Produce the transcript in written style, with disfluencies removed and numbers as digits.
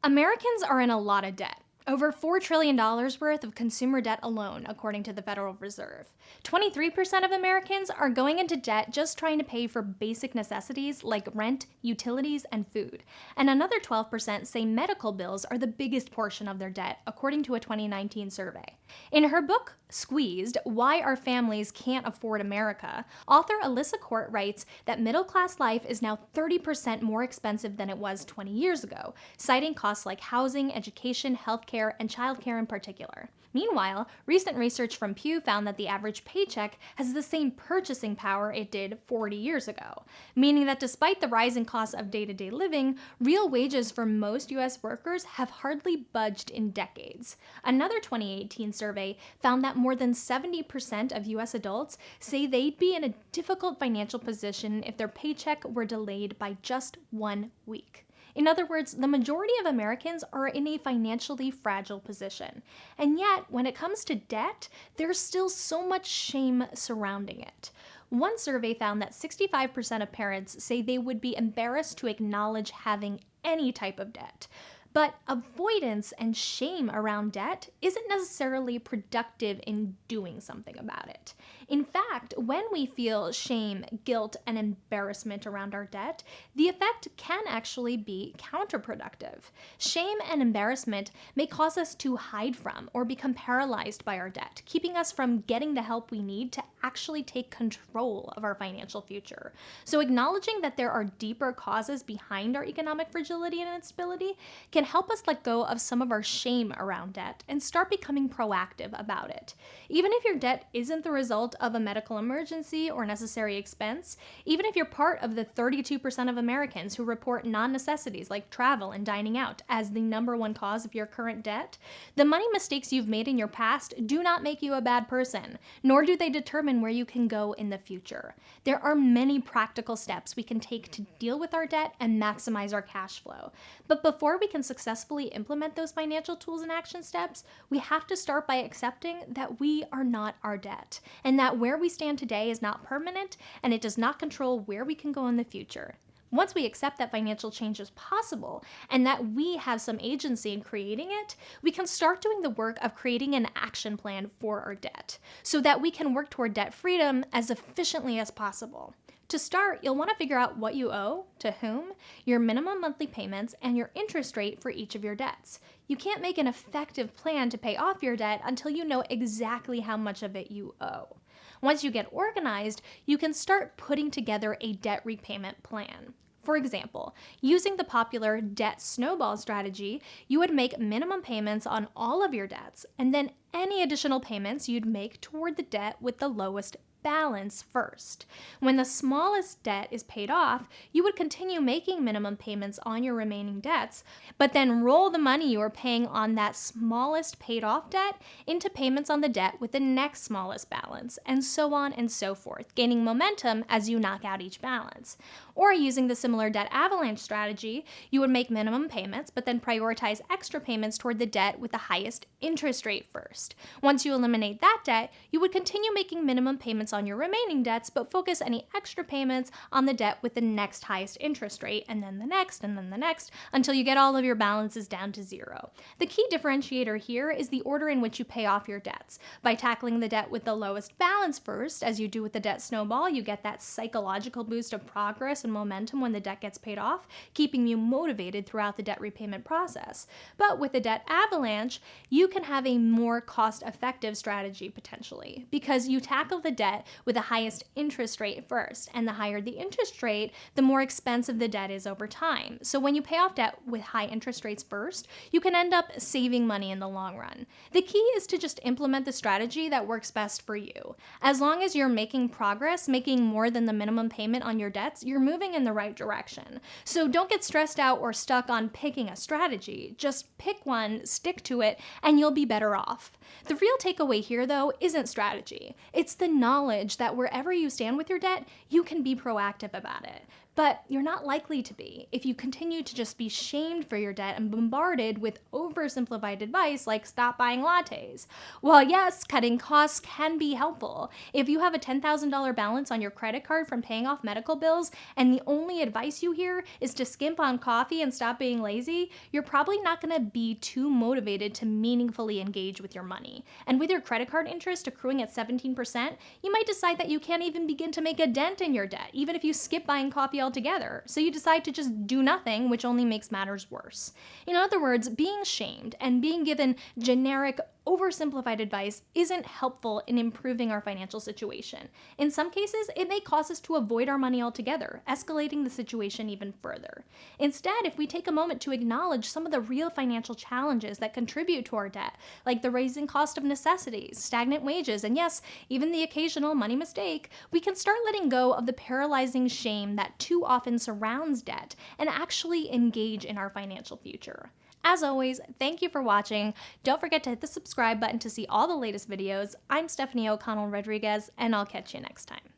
Americans are in a lot of debt. Over $4 trillion worth of consumer debt alone, according to the Federal Reserve. 23% of Americans are going into debt just trying to pay for basic necessities like rent, utilities, and food. And another 12% say medical bills are the biggest portion of their debt, according to a 2019 survey. In her book, Squeezed: Why Our Families Can't Afford America, author Alyssa Court writes that middle-class life is now 30% more expensive than it was 20 years ago, citing costs like housing, education, healthcare, and childcare in particular. Meanwhile, recent research from Pew found that the average paycheck has the same purchasing power it did 40 years ago, meaning that despite the rising costs of day-to-day living, real wages for most U.S. workers have hardly budged in decades. Another 2018 survey found that more than 70% of U.S. adults say they'd be in a difficult financial position if their paycheck were delayed by just 1 week. In other words, the majority of Americans are in a financially fragile position. And yet, when it comes to debt, there's still so much shame surrounding it. One survey found that 65% of parents say they would be embarrassed to acknowledge having any type of debt. But avoidance and shame around debt isn't necessarily productive in doing something about it. In fact, when we feel shame, guilt, and embarrassment around our debt, the effect can actually be counterproductive. Shame and embarrassment may cause us to hide from or become paralyzed by our debt, keeping us from getting the help we need to actually take control of our financial future. So acknowledging that there are deeper causes behind our economic fragility and instability can help us let go of some of our shame around debt and start becoming proactive about it. Even if your debt isn't the result of a medical emergency or necessary expense, even if you're part of the 32% of Americans who report non-necessities like travel and dining out as the #1 cause of your current debt, the money mistakes you've made in your past do not make you a bad person, nor do they determine where you can go in the future. There are many practical steps we can take to deal with our debt and maximize our cash flow. But before we can successfully implement those financial tools and action steps, we have to start by accepting that we are not our debt, and that where we stand today is not permanent, and it does not control where we can go in the future. Once we accept that financial change is possible and that we have some agency in creating it, we can start doing the work of creating an action plan for our debt so that we can work toward debt freedom as efficiently as possible. To start, you'll want to figure out what you owe, to whom, your minimum monthly payments, and your interest rate for each of your debts. You can't make an effective plan to pay off your debt until you know exactly how much of it you owe. Once you get organized, you can start putting together a debt repayment plan. For example, using the popular debt snowball strategy, you would make minimum payments on all of your debts, and then any additional payments you'd make toward the debt with the lowest balance first. When the smallest debt is paid off, you would continue making minimum payments on your remaining debts, but then roll the money you are paying on that smallest paid off debt into payments on the debt with the next smallest balance, and so on and so forth, gaining momentum as you knock out each balance. Or using the similar debt avalanche strategy, you would make minimum payments, but then prioritize extra payments toward the debt with the highest interest rate first. Once you eliminate that debt, you would continue making minimum payments on your remaining debts, but focus any extra payments on the debt with the next highest interest rate, and then the next, and then the next, until you get all of your balances down to zero. The key differentiator here is the order in which you pay off your debts. By tackling the debt with the lowest balance first, as you do with the debt snowball, you get that psychological boost of progress and momentum when the debt gets paid off, keeping you motivated throughout the debt repayment process. But with the debt avalanche, you can have a more cost-effective strategy potentially, because you tackle the debt with the highest interest rate first, and the higher the interest rate, the more expensive the debt is over time. So when you pay off debt with high interest rates first, you can end up saving money in the long run. The key is to just implement the strategy that works best for you. As long as you're making progress, making more than the minimum payment on your debts, you're moving in the right direction. So don't get stressed out or stuck on picking a strategy. Just pick one, stick to it, and you'll be better off. The real takeaway here, though, isn't strategy. It's the knowledge that wherever you stand with your debt, you can be proactive about it. But you're not likely to be if you continue to just be shamed for your debt and bombarded with oversimplified advice like stop buying lattes. While yes, cutting costs can be helpful, if you have a $10,000 balance on your credit card from paying off medical bills and the only advice you hear is to skimp on coffee and stop being lazy, you're probably not going to be too motivated to meaningfully engage with your money. And with your credit card interest accruing at 17%, you might decide that you can't even begin to make a dent in your debt, even if you skip buying coffee altogether. So you decide to just do nothing, which only makes matters worse. In other words, being shamed and being given generic, oversimplified advice isn't helpful in improving our financial situation. In some cases, it may cause us to avoid our money altogether, escalating the situation even further. Instead, if we take a moment to acknowledge some of the real financial challenges that contribute to our debt, like the rising cost of necessities, stagnant wages, and yes, even the occasional money mistake, we can start letting go of the paralyzing shame that too often surrounds debt and actually engage in our financial future. As always, thank you for watching. Don't forget to hit the subscribe button to see all the latest videos. I'm Stefanie O'Connell Rodriguez, and I'll catch you next time.